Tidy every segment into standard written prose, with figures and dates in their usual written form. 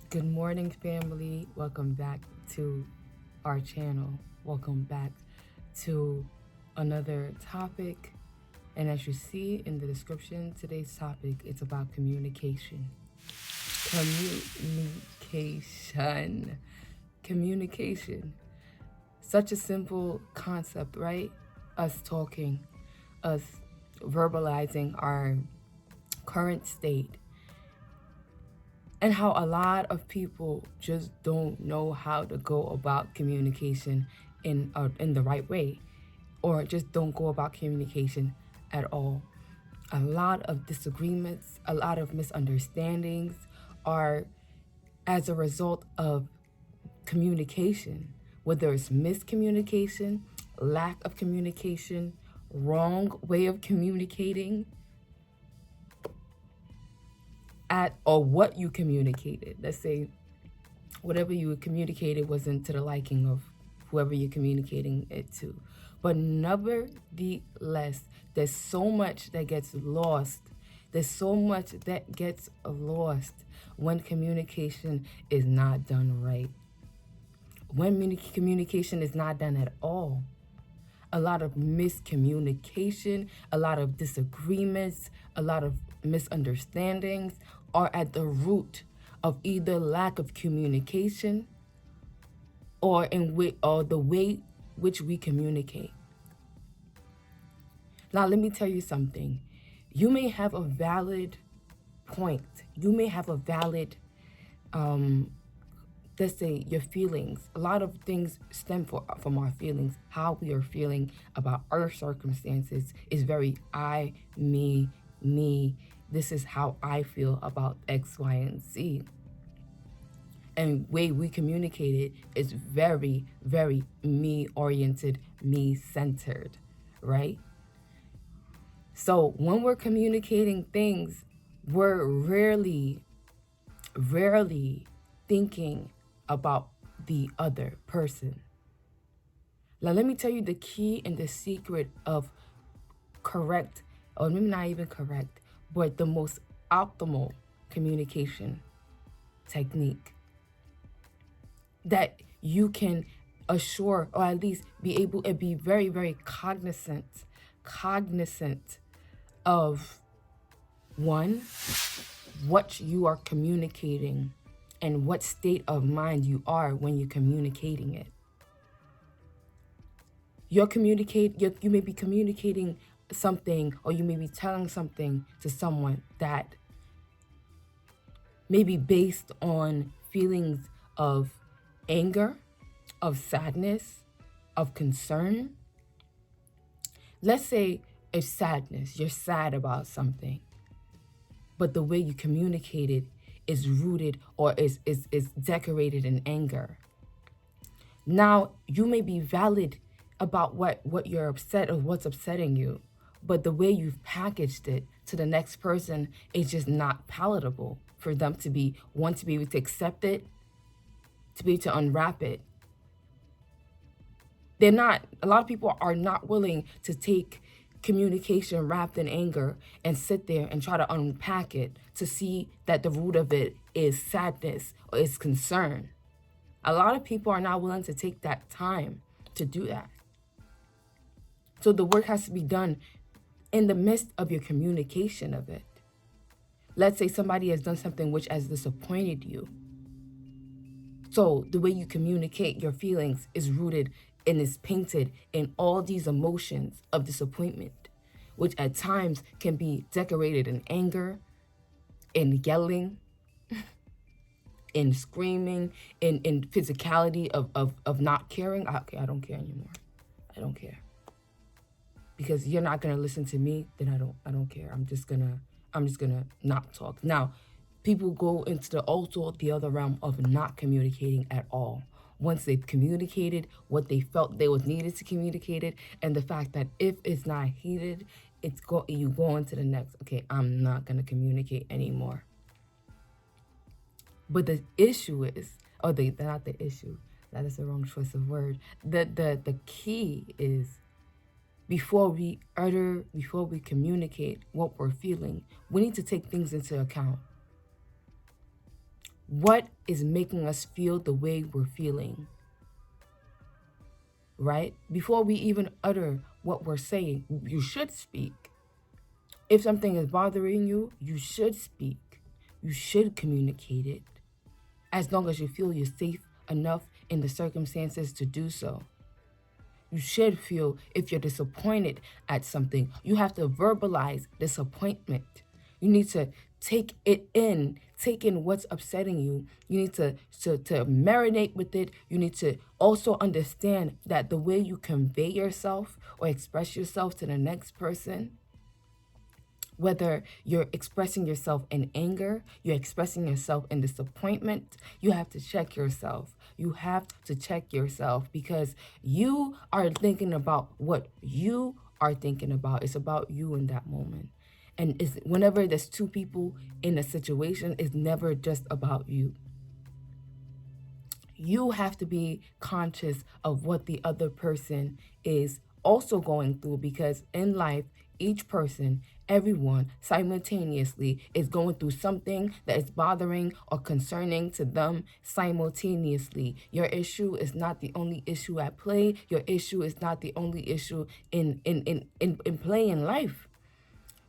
Good morning, family. Welcome back to our channel. Welcome back to another topic. And as you see in the description, today's topic is about communication. Communication. Communication. Such a simple concept, right? Us talking, us verbalizing our current state, and how a lot of people just don't know how to go about communication in the right way, or just don't go about communication at all. A lot of disagreements, a lot of misunderstandings are as a result of communication, whether it's miscommunication, lack of communication, wrong way of communicating, at or what you communicated. Let's say whatever you communicated wasn't to the liking of whoever you're communicating it to. But nevertheless, there's so much that gets lost. There's so much that gets lost when communication is not done right. When communication is not done at all. A lot of miscommunication, a lot of disagreements, a lot of misunderstandings are at the root of either lack of communication or the way which we communicate. Now, let me tell you something. You may have a valid point. You may have a valid, let's say, your feelings. A lot of things stem from our feelings. How we are feeling about our circumstances is very I, me. This is how I feel about X, Y, and Z. And way we communicate it is very, very me-oriented, me-centered, right? So when we're communicating things, we're rarely thinking about the other person. Now, let me tell you the key and the secret of correct, or maybe not even correct, but the most optimal communication technique that you can assure, or at least be able to be very, very cognizant of, one, what you are communicating and what state of mind you are when you're communicating it. You may be communicating something, or you may be telling something to someone that may be based on feelings of anger, of sadness, of concern. Let's say it's sadness. You're sad about something, but the way you communicate it is rooted or is decorated in anger. Now, you may be valid about what you're upset or what's upsetting you, but the way you've packaged it to the next person is just not palatable for them to be able to accept it, to be able to unwrap it. A lot of people are not willing to take communication wrapped in anger and sit there and try to unpack it to see that the root of it is sadness or is concern. A lot of people are not willing to take that time to do that. So the work has to be done in the midst of your communication of it. Let's say somebody has done something which has disappointed you. So the way you communicate your feelings is rooted and is painted in all these emotions of disappointment, which at times can be decorated in anger, in yelling, in screaming, in physicality of not caring. Okay, I don't care anymore. I don't care. Because you're not gonna listen to me, then I don't care. I'm just gonna not talk. Now, people go into the other realm of not communicating at all. Once they've communicated what they felt they was needed to communicate it, and the fact that if it's not heeded, you go on to the next. Okay, I'm not gonna communicate anymore. But the issue is, not the issue. That is the wrong choice of word. The key is, before we communicate what we're feeling, we need to take things into account. What is making us feel the way we're feeling, right? Before we even utter what we're saying, you should speak. If something is bothering you, you should speak. You should communicate it, as long as you feel you're safe enough in the circumstances to do so. You should feel, if you're disappointed at something, you have to verbalize disappointment. You need to take it in, take in what's upsetting you. You need to marinate with it. You need to also understand that the way you convey yourself or express yourself to the next person, whether you're expressing yourself in anger, you're expressing yourself in disappointment, you have to check yourself. You have to check yourself, because you are thinking about what you are thinking about. It's about you in that moment. And whenever there's two people in a situation, it's never just about you. You have to be conscious of what the other person is also going through, because in life, each person, everyone simultaneously is going through something that is bothering or concerning to them simultaneously. Your issue is not the only issue at play. Your issue is not the only issue in play in life.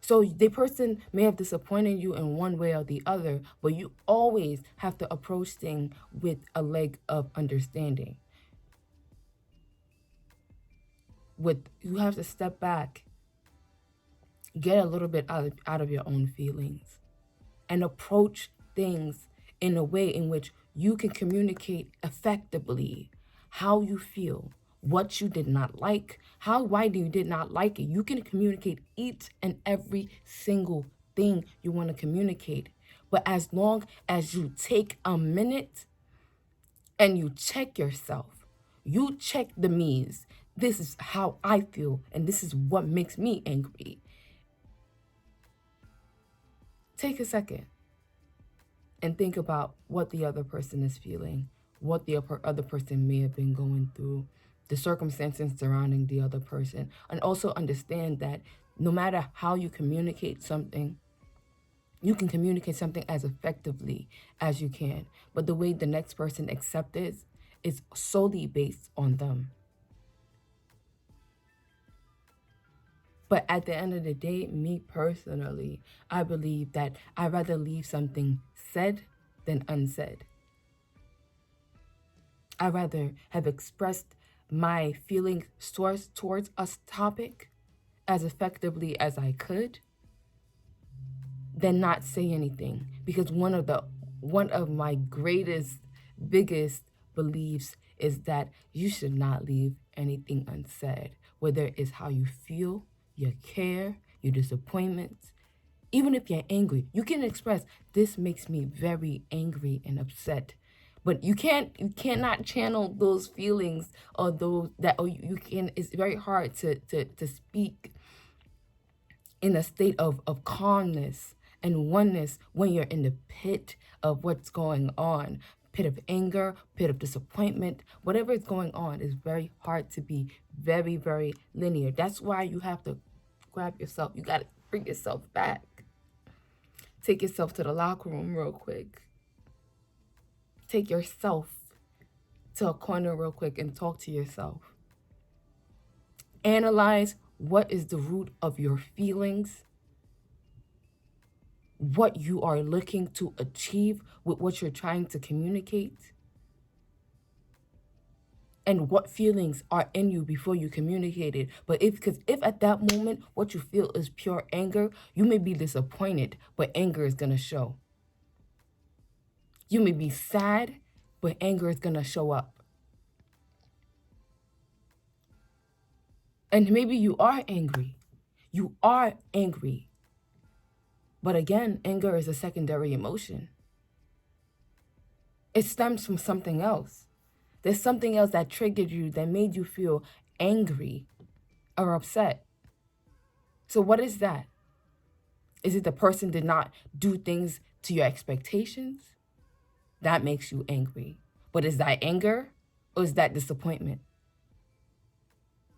So the person may have disappointed you in one way or the other, but you always have to approach things with a leg of understanding. You have to step back, get a little bit out of your own feelings, and approach things in a way in which you can communicate effectively how you feel, what you did not like, why you did not like it. You can communicate each and every single thing you want to communicate. But as long as you take a minute and you check yourself, you check the me's. This is how I feel, and this is what makes me angry. Take a second and think about what the other person is feeling, what the other person may have been going through, the circumstances surrounding the other person. And also understand that no matter how you communicate something, you can communicate something as effectively as you can, but the way the next person accepts it is solely based on them. But at the end of the day, me personally, I believe that I'd rather leave something said than unsaid. I'd rather have expressed my feelings towards a topic as effectively as I could than not say anything. Because one of my biggest beliefs is that you should not leave anything unsaid, whether it's how you feel, your care, your disappointments. Even if you're angry, you can express, this makes me very angry and upset. But you cannot channel those feelings or it's very hard to speak in a state of calmness and oneness when you're in the pit of what's going on. Pit of anger, pit of disappointment, whatever is going on is very hard to be very, very linear. That's why you have to grab yourself. You got to bring yourself back. Take yourself to the locker room real quick. Take yourself to a corner real quick and talk to yourself. Analyze what is the root of your feelings, what you are looking to achieve with what you're trying to communicate, and what feelings are in you before you communicate it. But if at that moment what you feel is pure anger, you may be disappointed, but anger is going to show. You may be sad, but anger is going to show up. And maybe you are angry. You are angry. But again, anger is a secondary emotion. It stems from something else. There's something else that triggered you, that made you feel angry or upset. So what is that? Is it the person did not do things to your expectations? That makes you angry. But is that anger or is that disappointment?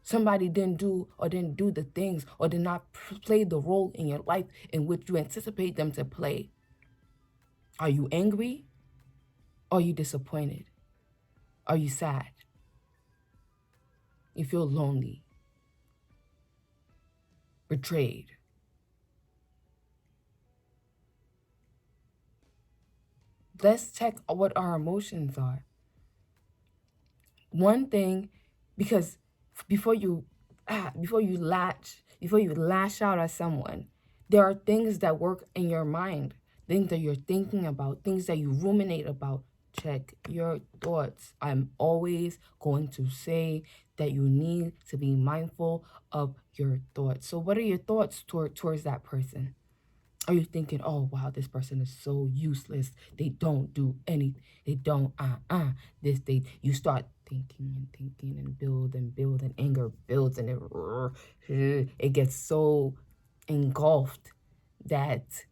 Somebody didn't do the things or did not play the role in your life in which you anticipate them to play. Are you angry Are you disappointed? Are you sad? You feel lonely, betrayed. Let's check what our emotions are. One thing, because before you lash out at someone, there are things that work in your mind, things that you're thinking about, things that you ruminate about. Check your thoughts. I'm always going to say that you need to be mindful of your thoughts. So what are your thoughts towards that person? Are you thinking, oh wow, this person is so useless. They don't do anything. They don't you start thinking and build and anger builds and it gets so engulfed that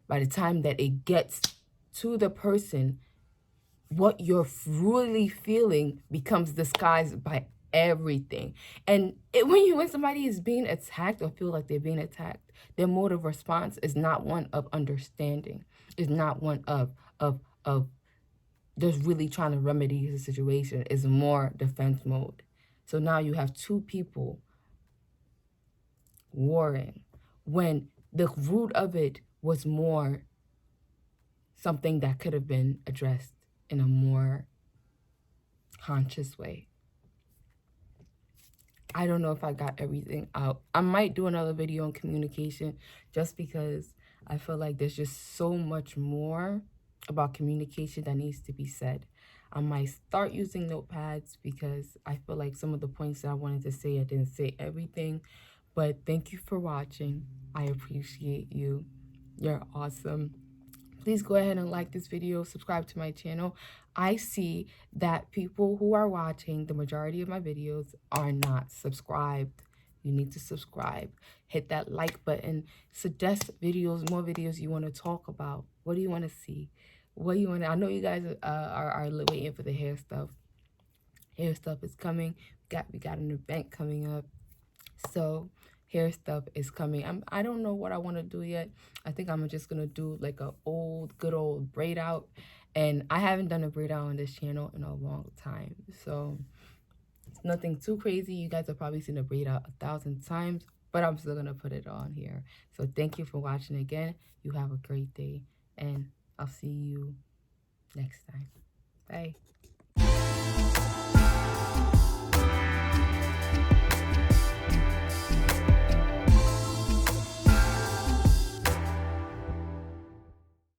by the time that it gets to the person, what you're really feeling becomes disguised by everything. And when somebody is being attacked or feel like they're being attacked, their mode of response is not one of understanding. It's not one of just really trying to remedy the situation. It's more defense mode. So now you have two people warring when the root of it was more something that could have been addressed in a more conscious way. I don't know if I got everything out. I might do another video on communication just because I feel like there's just so much more about communication that needs to be said. I might start using notepads because I feel like some of the points that I wanted to say, I didn't say everything. But thank you for watching. I appreciate you. You're awesome. Please go ahead and like this video, subscribe to my channel. I see that people who are watching the majority of my videos are not subscribed. You need to subscribe. Hit that like button. Suggest videos, more videos you want to talk about. What do you want to see? What do you want to... I know you guys are waiting for the hair stuff. Hair stuff is coming. We got an event coming up. So hair stuff is coming. I don't know what I want to do yet. I think I'm just gonna do like a good old braid out, and I haven't done a braid out on this channel in a long time, so it's nothing too crazy. You guys have probably seen a braid out 1,000 times, but I'm still gonna put it on here. So thank you for watching again. You have a great day, and I'll see you next time. Bye.